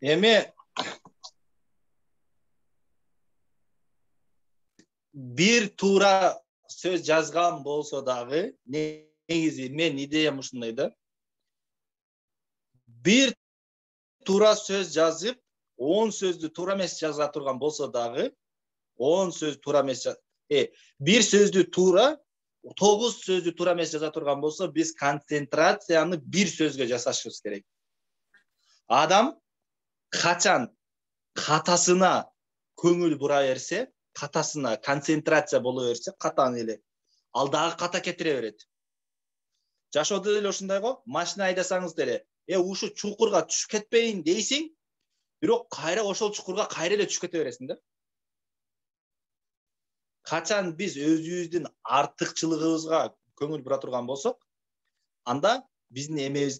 Эми bir туура сөз жазган болсо дагы, негизи мен идеям ушундай да. Bir туура сөз жазып, 10 сөздү туура эмес жаза турган болсо дагы, 10 сөз туура эмес, bir сөздү туура, 9 сөздү туура эмес жаза турган болсо, биз концентрацияны bir сөзгө жасашыбыз керек. Адам качан катасына көңүл бура берсе, катасына концентрация боло берсе, катаны эле ал дагы ката кетире берет. Жашоодо деле ушундай го, машина айдасаңыз деле, ушу чукурга түшүп кетпейин дейсиң, бирок кайра ошол чукурга кайра эле түшүп кете бересиң да. Качан биз өзүбүздүн артыкчылыгыбызга көңүл бура турган болсок, анда биздин эмебиз,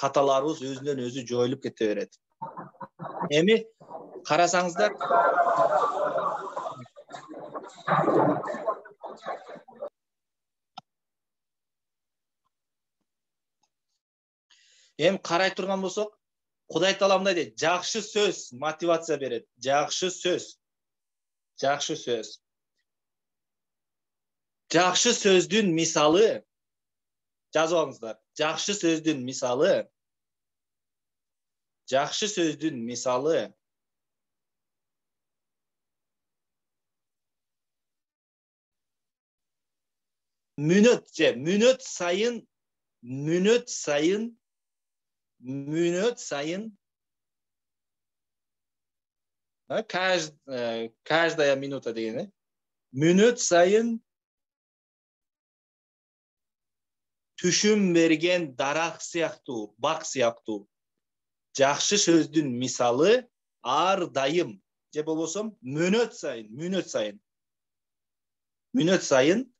каталарыбыз өзүнөн өзү жоюлуп кете берет. Эми карасаңыздар, карай турган болсок, Кудай Таала мындай дейт: жакшы сөз мотивация берет. Жакшы сөз. Жакшы сөз. Жакшы сөздүн мисалы, жазып алыңыздар. Жакшы сөздүн мисалы. Жакшы сөздүн мисалы. Мүнөт сайын каждая минута деген, мүнөт сайын түшүм берген дарак сыяктуу, бак сыяктуу. Жакшы сөздүн мисалы ар дайым, же болбосо мүнөт сайын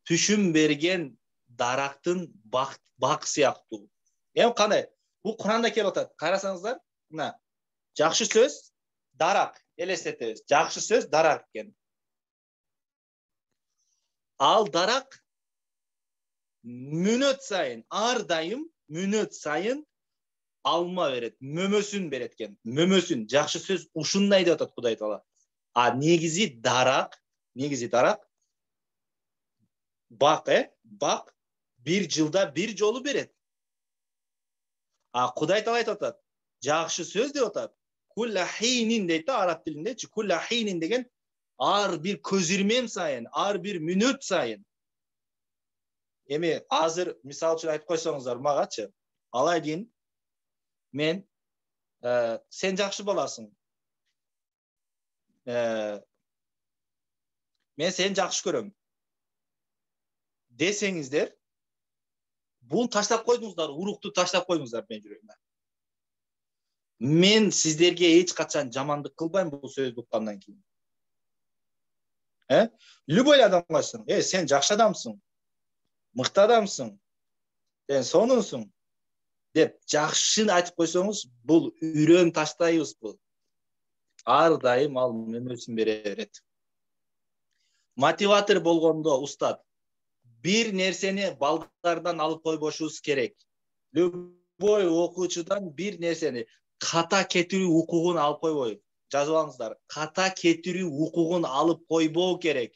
түшүм берген дарактын бак сыяктуу. Кандай? Бул Куранда келип атат. Карасаңыздар, мына жакшы сөз дарак, элестетебиз. Жакшы сөз дарак экен. Ал дарак мүнөт сайын, ар дайым мүнөт сайын алма берет, мөмөсүн берет экен. Мөмөсүн. Жакшы сөз ушундай деп атат Кудай Таала. Негизи дарак бак, бак бир жылда бир жолу берет. Кудай Таала айтып атат, жакшы сөз деп атат. Кулла хинин дейт да араб тилиндечи. Кулла хинин деген ар бир көзирмем сайын, ар бир мүнөт сайын. Эми азыр мисал үчүн айтып койсоңуздар магачы, алай дейин, мен сен жакшы баласың. Мен сени жакшы көрөм десеңиздер, буну таштап койдуңуздар, урукту таштап койдуңуздар менин жүрөгүмө. Мен сиздерге эч качан жамандык кылбайм бул сөздү уккандан кийин. Любой адамга айтсаң, сен жакшы адамсың, мыкты адамсың, сен сонунсуң деп жакшыны айтып койсоңуз, бул үрөн таштайбыз бул. Ар дайым ал мөмөсүн бере берет. Мотиватор болгондо устат, бир нерсени балдардан алып койбошубуз керек. Любой окуучудан бир нерсени, ката кетирүү укугун алып койбой. Жазып алыңыздар. Ката кетирүү укугун алып койбоо керек.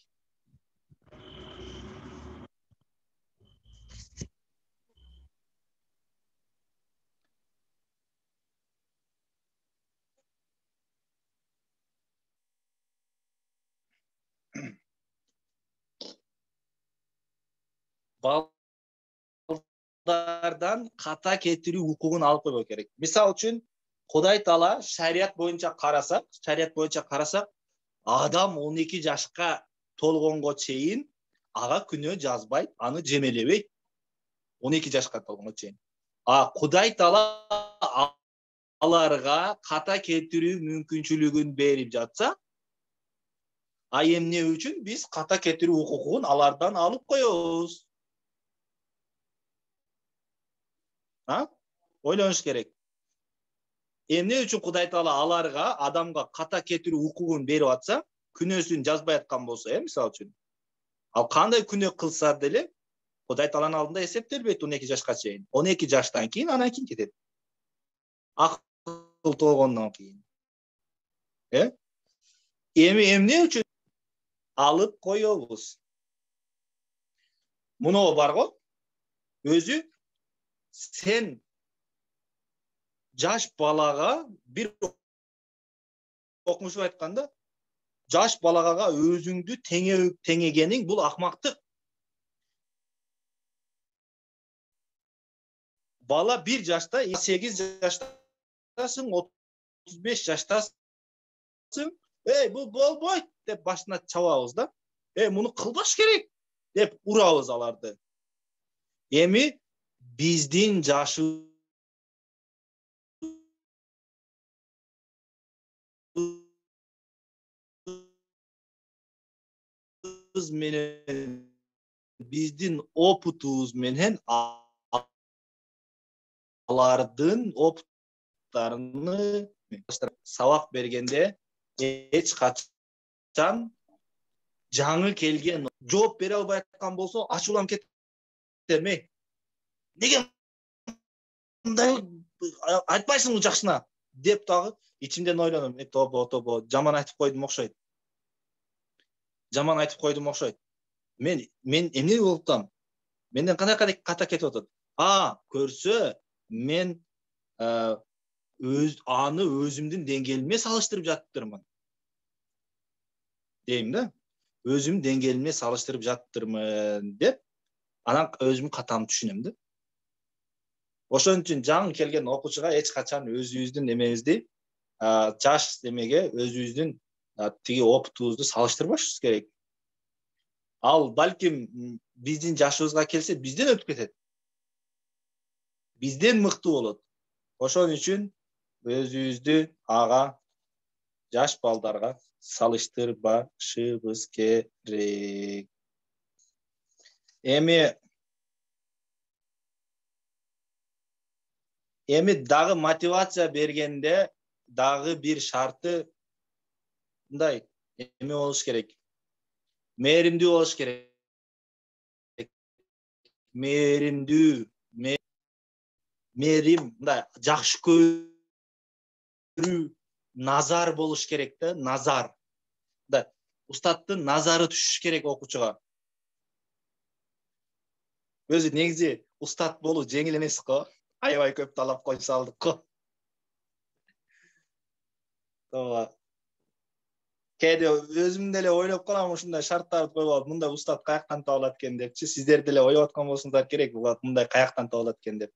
Балдардан ката кетирүү укугун алып койбоо керек. Мисал үчүн, Кудай Таала шарият боюнча карасак, адам 12 жашка толгонго чейин ага күнөө жазбайт, аны жемелебейт. 12 жашка толгонго чейин. Кудай Таала аларга ката кетирүү мүмкүнчүлүгүн берип жатса, эмне үчүн биз ката кетирүү укугун алардан алып коебуз? Ойлонуш керек. Эмне үчүн Кудай Таала аларга, адамга ката кетирүү укугун берип атса, күнөөсүн жазбай аткан болсо, мисал үчүн. Ал кандай күнөө кылса деле, Кудай Тааланын алдында эсептелбейт 12 жашка чейин. 12 жаштан кийин анан кийин кетет. толгондон кийин. Эми эмне үчүн алып коебуз? Муну барго, өзү сен жаш балага бир окумуш айтканда, жаш балага өзүңдү теңегениң бул акмактык. Bala 1 yaşta, 8 yaştasın, 35 yaştasın. Bu bolboy dep başına çababız da. Bunu kılbaş gerek dep urabız alardı. Emi bizdin jaşыбыз menen, bizdin oputubuz menen alardın oputlarını сабак бергенде эч качан жаңы келген жооп бере албай аткан болсо ачууланып кетем. Неге мындай айтпайсыңбы жакшына деп дагы ичимден ойлоном. Тобо жаман айтып койдум окшойт. Жаман айтып койдум окшойт. Мен эмне болуп атам? Менден кандай ката кетип атат? Көрсө мен аны өзүмдүн деңгээлиме салыштырып жатыптырмын дейм да. Өзүм деңгээлиме салыштырып жатыптырмын деп, анан өзүмдүн катамды түшүнөм да. Ошон үчүн жаңы келген окуучуга эч качан өзүбүздүн эмебизди, жаш эмеге өзүбүздүн тиги опутубузду салыштырбашыбыз керек. Ал балким биздин жашыбызга келсе, бизден өтүп кетет. Бизден мыкты болот. Ошон үчүн өзүбүздү ага жаш балдарга салыштырбашыбыз керек. Эми дагы мотивация бергенде дагы бир шарты мындай эме болуш керек. Мээримдүү болуш керек. Мээримдүү, мээрим, мындай жакшы көрүү, назар болуш керек да, назар. Да, устаттын назары түшүш керек окуучуга. Өзү негизи устат болуу жеңил эмес го. Аябай көп талап коюп салдык го. Кээде өзүм деле ойлоп калам, ушундай шарттарды коюп алып, мындай устат каяктан табылат экен депчи. Сиздер деле ойлоп аткан болсоңуздар керек, мындай каяктан табылат экен деп.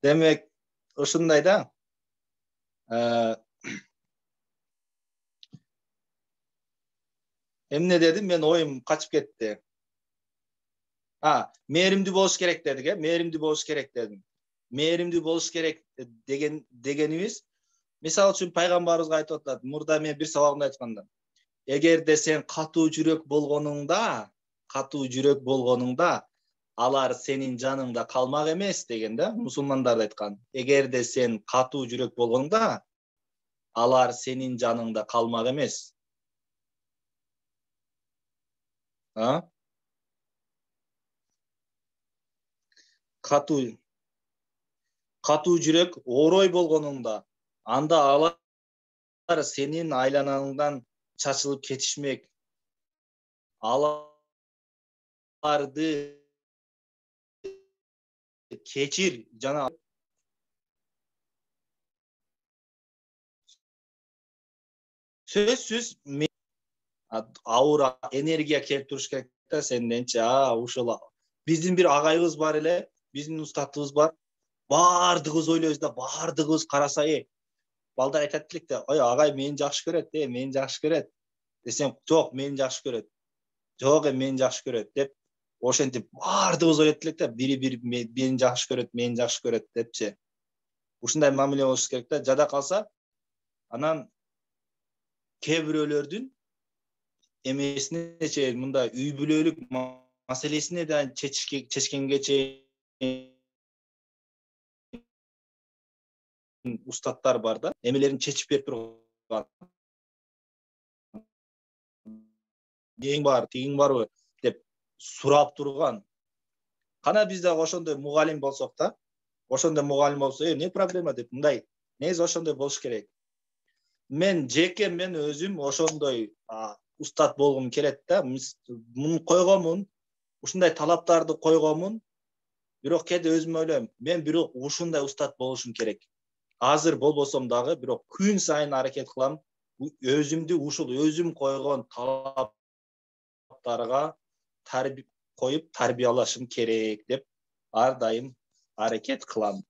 Демек, ушундай да. Эмне дедим, мен оюм качып кетти. Мээримдүү болуш керек дедик, мээримдүү болуш керек дедим. Мээримдүү болуш керек дегенибиз, мисалы үчүн пайгамбарыбызга айтып атат, мурда мен бир сабагымда айтканда, эгерде сен катуу жүрөк болгонуңда, алар сенин жаныңда калмак эмес деген да, мусулмандар айткан. Эгерде сен катуу жүрөк болгонуңда, алар сенин жаныңда калмак эмес. Катуу жүрөк орой болгонуңда, анда алар сенин айланаңдан чачылып кетишмек. Аларды кечир, жана сөзсүз ауыр энергия келип туруш керек да сенденчи. Ушул биздин бир агайыбыз бар эле, биздин устатыбыз бар. Бардыгыбыз ойлойбуз да, бардыгыбыз караса, балдар айтат элек да, ой, агай мени жакшы көрөт, мени жакшы көрөт десем, жок, мени жакшы көрөт. Жок, мени жакшы көрөт деп, ошентип бардыгыбыз ойлойт элек да, бири мени жакшы көрөт депчи. Ушундай мамиле болуш керек да. Жада калса, анан кээ бирөөлөрдүн эмесине чейин, мындай үй бүлөлүк маселесине да чечкенге чейин устаттар бар да, эмелерин чечип берип турган. Дең бар, тегиң барбы деп сурап турган. Кана биз дагы ошондой мугалим болсок да, ошондой мугалим болсо, эмне проблема деп, мындай. Негизи ошондой болуш керек. Мен жеке мен өзүм ошондой устат болгум келет да. Муну койгонмун, ушундай талаптарды койгонмун. Бирок кээде өзүм ойлойм, мен бирок ушундай устат болушум керек. Азыр болбосом дагы, бирок күн сайын аракет кылам. Өзүмдү ушул өзүм койгон талаптарга коюп тарбиялашым керек деп ар дайым аракет кылам.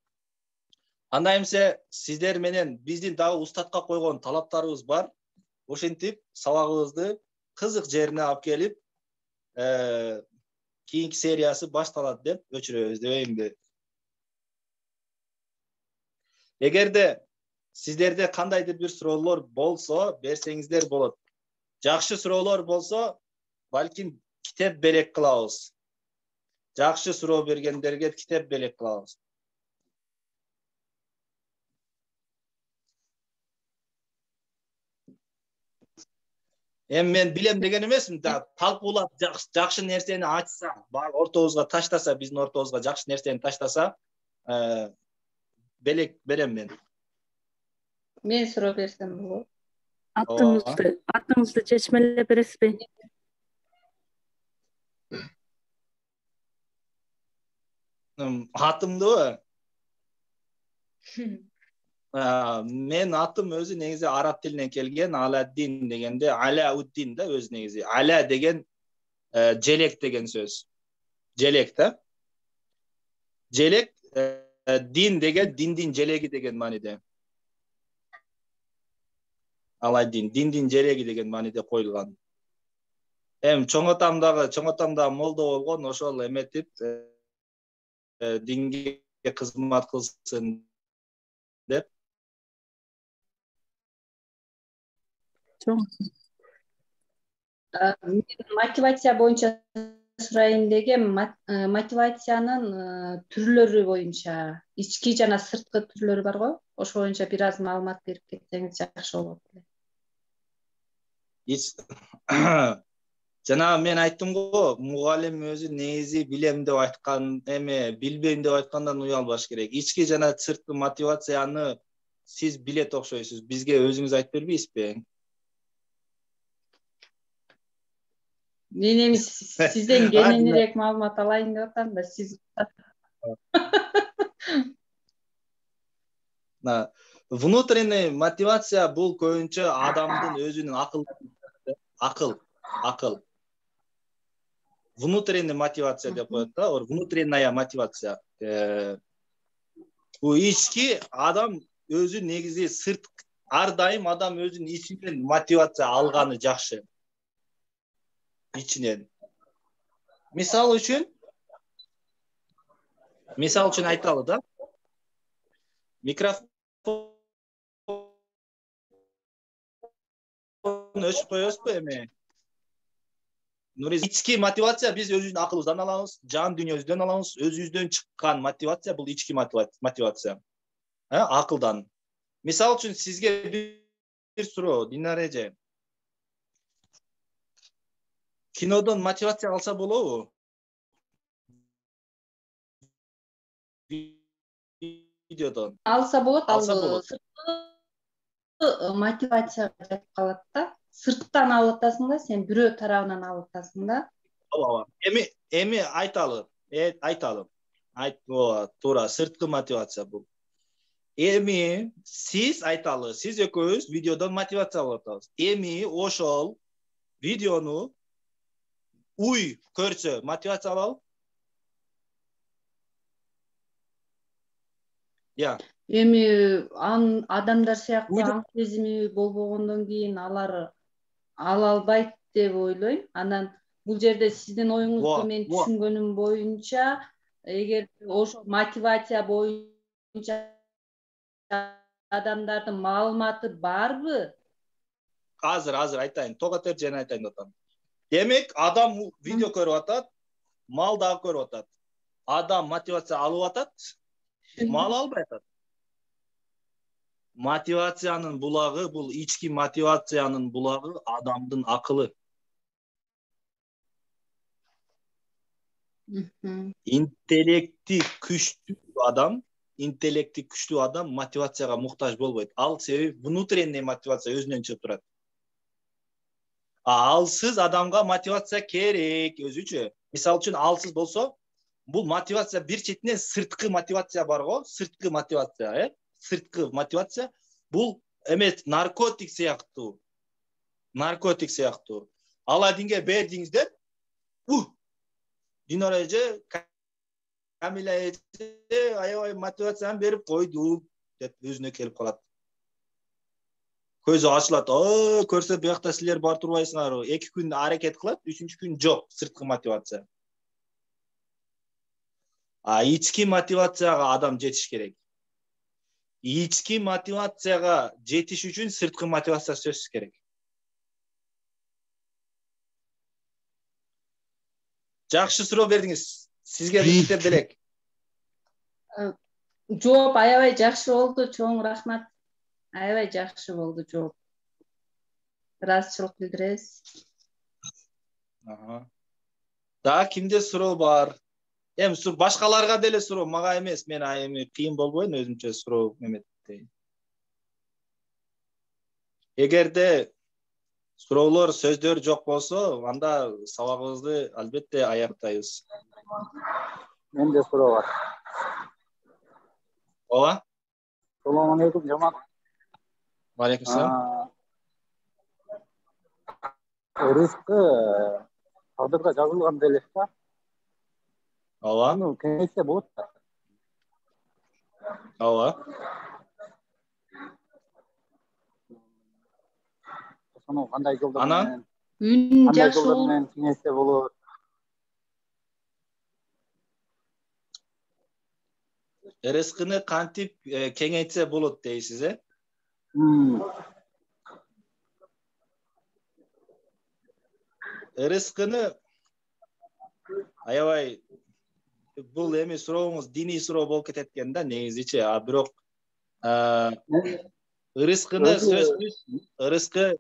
Анда эмсе сиздер менен биздин дагы устатка койгон талаптарыбыз бар. Ошентип сабагыбызды кызык жерине алып келип, кийинки сериясы башталат деп өчүрөбүз дебеймби? Эгерде сиздерде кандайдыр бир суроолор болсо, берсеңиздер болот. Жакшы суроолор болсо, балким китеп белек кылабыз. Жакшы суроо бергендерге китеп белек кылабыз. Мен билем деген эмесмин да, талкуулап жакшы нерсени ачса, бар ортобузга таштаса, биздин ортобузга жакшы нерсени таштаса, белек берем мен. Мен суроо берсем болобу? Атыңызды чечмелеп бересизби? Атымдыбы? Мен атым өзү негизи араб тилинен келген, Аладдин дегенде Алауддин да өзү негизи. Ала деген желек деген сөз. Желек да. Желек, дин деген диндин желеги деген мааниде. Аладдин, диндин желеги деген мааниде коюлган. Чоң атам дагы молдо болгон, ошол эметип динге кызмат кылсын деп. Мотивация боюнча сурайын дегем, мотивациянын түрлөрү боюнча ички жана сырткы түрлөрү бар го. Ошо боюнча бир аз маалымат берип кетсеңиз жакшы болот. Жана мен айттым го, мугалим өзү негизи билем деп айткан эме, билбейм деп айткандан уялбаш керек. Ички жана сырткы мотивацияны сиз билет окшойсуз. Бизге өзүңүз айтып бербейсизби? Мен эми сизден кененирээк маалымат алайын деп атам да, сиз внутренний мотивация бул көбүнчө адамдын өзүнүн акыл. Внутренний мотивация деп коет да, внутренняя мотивация. Бул ички адам өзү негизи ар дайым адам өзүнүн ичинен мотивация алганы жакшы. Ичинен. Мисал үчүн айталы да. Микрофон өчүп коесузбу эми? Ички мотивация биз өзүбүздүн акылыбыздан алабыз, жан дүйнөбүздөн алабыз, өзүбүздөн чыккан мотивация бул ички мотивация. Акылдан. Мисал үчүн сизге бир суроо, Динара эже. Кинодон мотивация алса болобу? Видеодон. Алса болот, мотивация деп калат да. Сырттан алып атасың да, сен бирөө тарабынан алып атасың да. Ооба. Эми айталы. Туура, сырткы мотивация бул. Эми сиз айталы, сиз экөөбүз видеодон мотивация алып атабыз. Эми ошол видеону уй көрсө мотивация алабы? Эми адамдар сыяктуу аң сезими болбогондон кийин алар ала албайт деп ойлойм. Анан бул жерде сиздин оюңузду мен түшүнгөнүм боюнча, эгер ошо мотивация боюнча адамдардын маалыматы барбы? Азыр айтайын, токотер жана айтайын деп атам. Демек, адам видео көрүп атат, мал дагы көрүп атат. Адам мотивация алып атат, мал албай атат. Мотивациянын булагы, бул ички мотивациянын булагы адамдын акылы. Интеллекти күчтүү адам мотивацияга муктаж болбойт. Ал себеби внутренний мотивация өзүнөн чыгып турат. Алсыз адамга мотивация керек өзүчө. Мисалы үчүн алсыз болсо, бул мотивация бир четинен сырткы мотивация бар го, сырткы мотивация, сырткы мотивация бул эмес наркотик сыяктуу. Наркотик сыяктуу. Ал адинге бердиңиз деп, Динара эже, Камила эже аябай мотивацияны берип койду деп өзүнө келип калат. Көзү ачылат. Көрсө биякта силер бар турбайсыңарбы? 2 күн аракет кылат, 3-чү күн жок, сырткы мотивация. Ички мотивацияга адам жетиш керек. Ички мотивацияга жетиш үчүн сырткы мотивация сөзсүз керек. Жакшы суроо бердиңиз. Сизге биктеп делек. Жооп аябай жакшы болду, чоң рахмат. Аябай жакшы болду жооп. Ыраазычылык билдиребиз. Да, кимде суроо бар? Башкаларга деле суроо, мага эмес, мен эми кыйын болбойм өзүмчө суроо эметейин. Эгерде суроолор, сөздөр жок болсо, анда сабагыбызды албетте аяктайбыз. Менде суроо бар. Ооба. Салам алейкум, жамаат. Алейкум салам. Рызкы тагдырга жазылган деле да. Ооба. Кеңейтсе болот да. Ооба. Ошону кандай жолдор менен? Кандай жолдор менен кеңейтсе болот? Рызкыны кантип кеңейтсе болот дейсиз, э? Рызкыны аябай бул эми сурооңуз диний суроо болуп кетет экен да, негизичи. Бирок рызкыны сөзсүз рызкы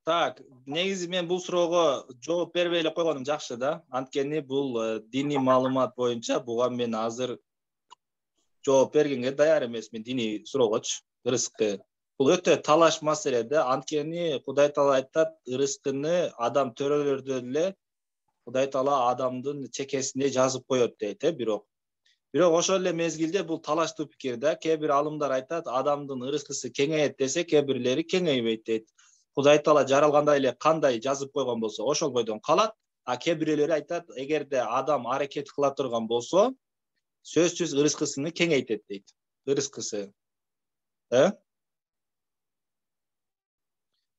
Так, негизи мен бул суроого жооп бербей эле койгонум жакшы да. Анткени бул диний маалымат боюнча буга мен азыр жооп бергенге даяр эмесмин диний суроогочу. Рызкы бул өтө талаш маселе да. Анткени Кудай Таала айтат, рызкыны адам төрөлөрдө эле Кудай Таала адамдын чекесинде жазып коет дейт, бирок ошол эле мезгилде бул талаштуу пикир да. Кээ бир алымдар айтат, адамдын рызкысы кеңейет десе, кээ бирлери кеңейбейт дейт. Кудай Таала жаралгандай эле кандай жазып койгон болсо, ошол бойдон калат. Кээ бирлери айтат, эгерде адам аракет кыла турган болсо, сөзсүз рызкысыны кеңейтет дейт. Рызкысы.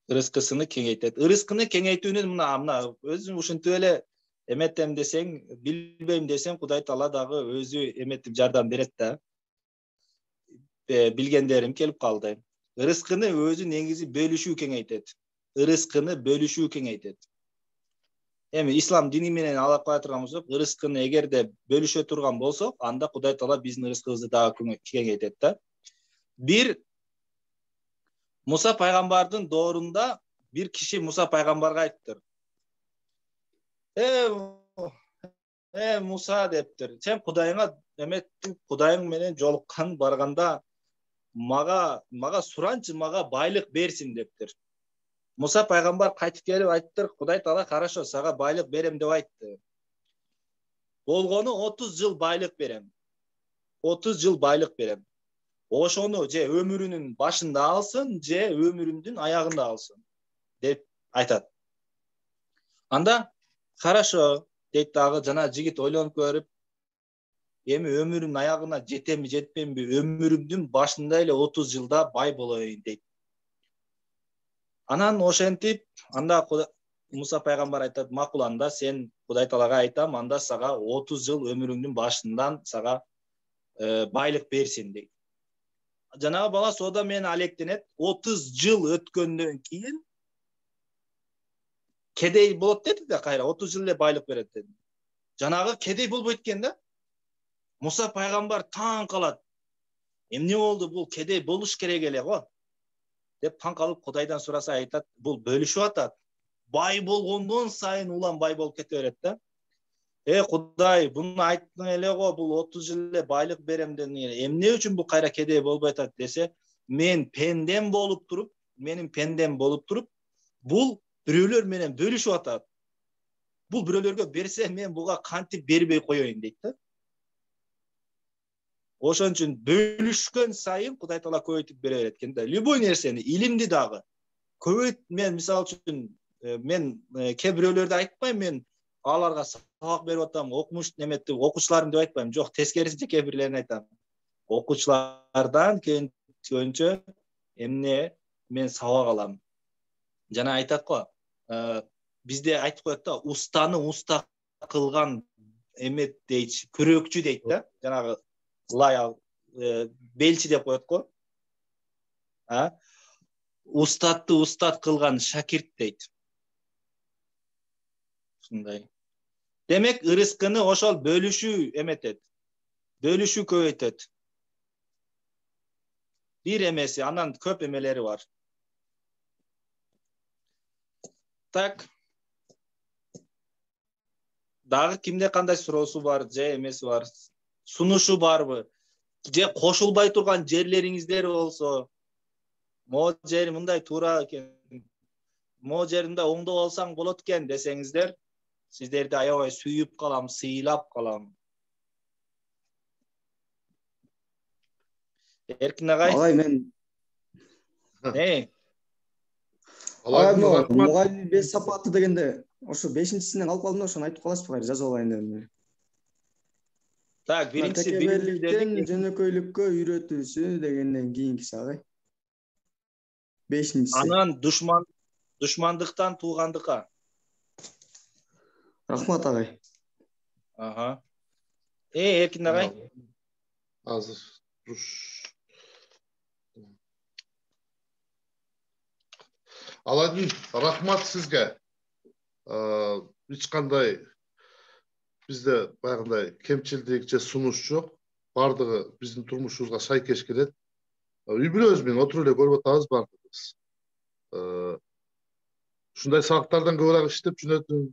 Рызкысыны кеңейтет. Рызкыны кеңейтүүнүн мына өзүм ушинтип эле эметем десең, билбейм десең, Кудай Таала дагы өзү эметип жардам берет да. Билгендерим келип калды. Рызкыны өзү негизи бөлүшүү кеңейтет. Рызкыны бөлүшүү кеңейтет. Эми ислам дини менен алып кая турган болсок, рызкыны эгерде бөлүшө турган болсок, анда Кудай Таала биздин рызкыбызды дагы кеңейтет да. Бир Муса пайгамбардын доорунда бир киши Муса пайгамбарга айттыр. Муса дептир. Сен Кудайыңа эметтип, Кудайың менен жолуккан барганда мага суранчы, мага байлык берсин дептир. Муса пайгамбар кайтып келип айттыр, Кудай Таала хорошо, сага байлык берем деп айтты. Болгону 30 жыл байлык берем. 30 жыл байлык берем. Ошону же өмүрүнүн башында алсын, же өмүрүнүн аягында алсын деп айтат. Анда хорошо дейт дагы, жана жигит ойлонуп көрүп, эми өмүрүмдүн аягына жетемби, жетпеймби, өмүрүмдүн башында эле 30 жылда бай болоюн дейт. Анан ошентип, анда Муса пайгамбар айтат, макул, анда сен Кудай Таалага айтам, анда сага 30 жыл өмүрүңдүн башынан сага байлык берсин дейт. жанагы бала сода менен алектенет. 30 жыл өткөндөн кийин кедей болот деди да кайра 30 жыл эле байлык берет деди. Жанагы кедей болбойт экен да. Муса пайгамбар таң калат. Эмне болду, бул кедей болуш керек эле го деп таң калып Кудайдан сураса айтат, бул бөлүшүп атат. Бай болгондон сайын улам бай болуп кете берет да. Кудай, буну айттың эле го, бул 30 жыл эле байлык берем дедиң эле. Эмне үчүн бул кайра кедей болбой атат десе, менин пендем болуп туруп, бул бирөөлөр менен бөлүшүп атат. Бул бирөөлөргө берсе, мен буга кантип бербей коеюн дейт да. Ошон үчүн бөлүшкөн сайын Кудай Таала көбөйтүп бере берет экен да. Любой нерсени, илимди дагы көбөйт. Мен мисалы үчүн мен кээ бирөөлөрдү айтпайм, мен аларга сабак берип атам, окумуш неметти, окуучуларым деп айтпайм. Жок, тескерисинче кээ бирлерин айтам. Окуучулардан көбүнчө эмне мен сабак алам. Жана айтат го, бизде айтып коет да, устаны уста кылган эмет дейт, күрөкчү дейт да. Жанагы лаял белчи деп коет го. Устатты устат кылган шакирт дейт. Ушундай. Демек, ырыскыны ошол бөлүшүү эметет. Бөлүшүү көбөйтөт. Бир эмеси, анан көп эмелери бар. Так. Дагы кимде кандай суроосу бар, же эмеси бар? Сунушу барбы? Же кошулбай турган жерлериңиздер болсо, могу жери мындай туура экен, могу жеринде оңдоп алсаң болот экен десеңиздер, сиздерди аябай сүйүп калам, сыйлап калам. Эркин агай. Агай, мен Алай, мугалим беш сапаты дегенде, ошо 5-синен алып калдым да, ошону айтып каласызбы, кайра жазып алайын дедим. Так, биринчиси текеберликтен жөнөкөйлүккө үйрөтүүсү дегенден кийинкиси агай. 5-синчиси. Анан душмандыктан туугандыкка. Рахмат агай. Эркин агай. Азыр туруш. Аладин, рахмат сизге. Эч кандай бизде баягындай кемчилдик же сунуш жок. Бардыгы биздин турмушубузга шайкеш келет. Үй бүлөбүз менен отуруп эле көрүп атабыз бардыгыбыз. Ушундай сабактардан көбүрөөк иштеп жөнөтүм.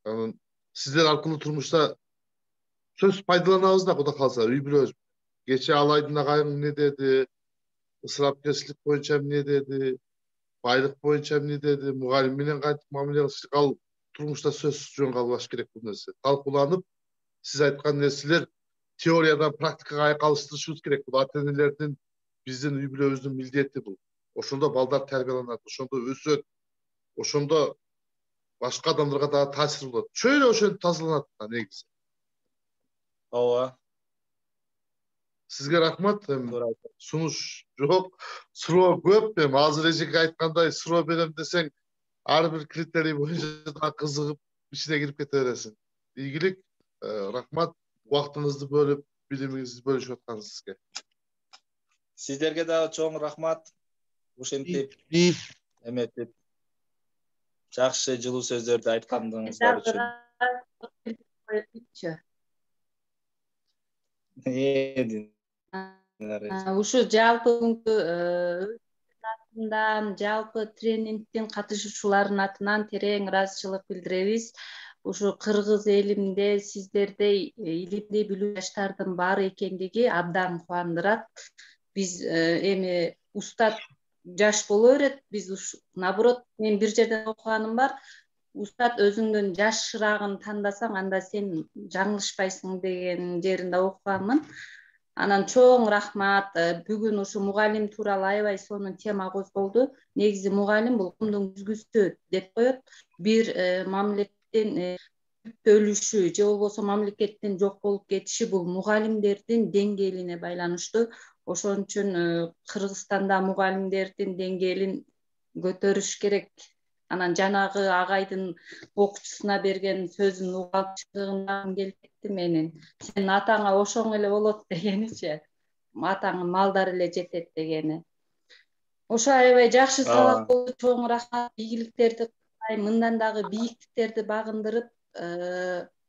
Анан сиздер аркылуу турмушта сөз пайдаланабыз да, Кудай кааласа, үй бүлөбүз. Кече Алайдын агайым эмне деди? Ысырапкерчилик боюнча эмне деди? Байлык боюнча эмне деди? Мугалим менен кантип мамиле кылыш? Ал турмушта сөз жөн калбаш керек бул нерсе. Талкууланып, сиз айткан нерселер теориядан практикага айкалыштырышыбыз керек. Бул ата-энелердин, биздин үй бүлөбүздүн милдети бул. Ошондо балдар тарбияланат, ошондо өсөт, ошондо башка адамдарга да таасир болот. Чөйрө ошентип тазаланат негизи. Ооба. Сизге рахмат. Сунуш жок, суроо көп. Азыр эжеке айткандай, суроо берем десең, ар бир критерий боюнча да кызыгып, ичине кирип кете бересиң. Ийгилик, рахмат. Убактыңызды бөлүп, билимиңизди бөлүшүп атканыңызга. Сиздерге дагы чоң рахмат. Ушинтип эметип жакшы жылуу сөздөрдү айткандыгыңыздар үчүн. Ушу жалпы атынан, жалпы тренингдин катышуучуларынын атынан терең ыраазычылык билдиребиз. Ушу кыргыз элинде сиздердей илимди билүү жаштардын бар экендиги абдан кубандырат. Биз эми устат жаш боло берет, биз наоборот, мен бир жерден окуганым бар, устат өзүңдөн жашыраагын тандасаң, анда сен жаңылышпайсың деген жеринде окуганмын. Анан чоң рахмат. Бүгүн ушу мугалим тууралуу аябай сонун тема козголду. Негизи мугалим бул кумдун күзгүсү деп коет. Бир мамлекеттин өлүшү же болбосо мамлекеттин жок болуп кетиши бул мугалимдердин деңгээлине байланыштуу. Ошон үчүн Кыргызстанда мугалимдердин деңгээлин көтөрүш керек. Анан жанагы агайдын окуучусуна берген сөзүн угалтчылыгын келип кетти менин. Сенин атаңа ошоң эле болот дегеничи. атаңын малдар эле жетет дегени. Ошо аябай жакшы сабак болду. Чоң рахмат. Ийгиликтерди каалайм. Мындан дагы бийиктиктерди багындырып,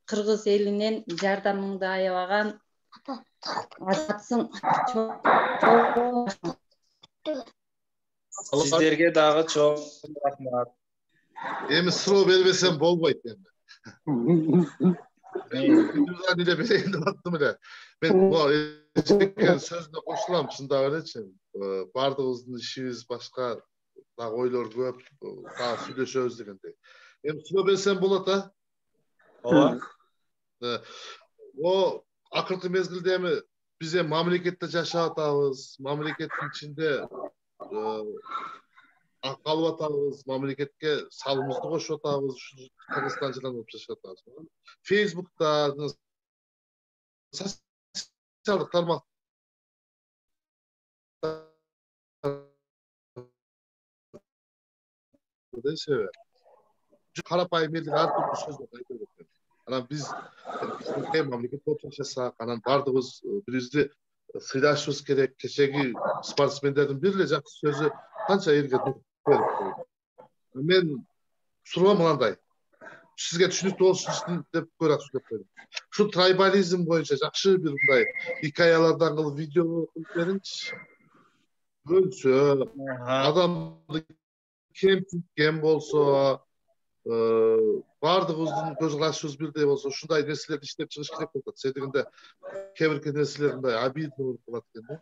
кыргыз элинен жардамыңды аябаган азатсың. Сиздерге дагы чоң рахмат. Эми суроо бербесем болбойт эми. Мен эле берейин деп аттым эле. Мен эжекке сөзүнө кошулам, чындап элечи. Бардыгыбыздын ишибиз башка, дагы ойлор көп, дагы сүйлөшөбүз дегендей. Эми суроо берсем болот, а? Ооба. О, акыркы мезгилде эми биз эми мамлекетте жашап атабыз, мамлекеттин ичинде калып атабыз, мамлекетке салымыбызды кошуп атабыз, Кыргызстан жылан болуп жашап атабыз. Фейсбукта, социалдык тармак десе, карапайым элдер ар түрдүү сөздөр айтып кеткен. Анан биз мамлекет болуп жашасак, анан бардыгыбыз бирибизди сыйлашыбыз керек. Кечеги спортсмендердин бир эле жакшы сөзү канча элге дух берип. Мен суроом мынандай. Сизге түшүнүктүү болсун деп көрөк сүйлөп койдум. Şu трайбализм боюнча жакшы бир мындай хикаялардан кылып видео кылып бериңчи. Бөлсө, адамды кем болсо, бардыгыбыздын көз карашыбыз бирдей болсо, ушундай нерселерди иштеп чыгыш керек болот. Дегенде кээ бир нерселер мындай обидно болуп калат экен.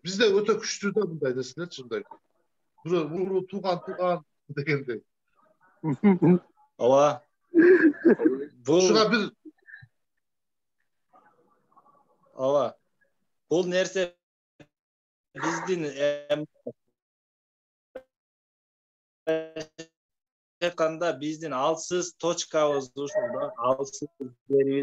Бизде өтө күчтүү да мындай нерселерчи, мындай. Бирөө тууган дегендей. Ооба. Ушуга бир Ооба. Бул нерсе биздин айтканда биздин алсыз точкабыз ушул да, алсыз жерибиз.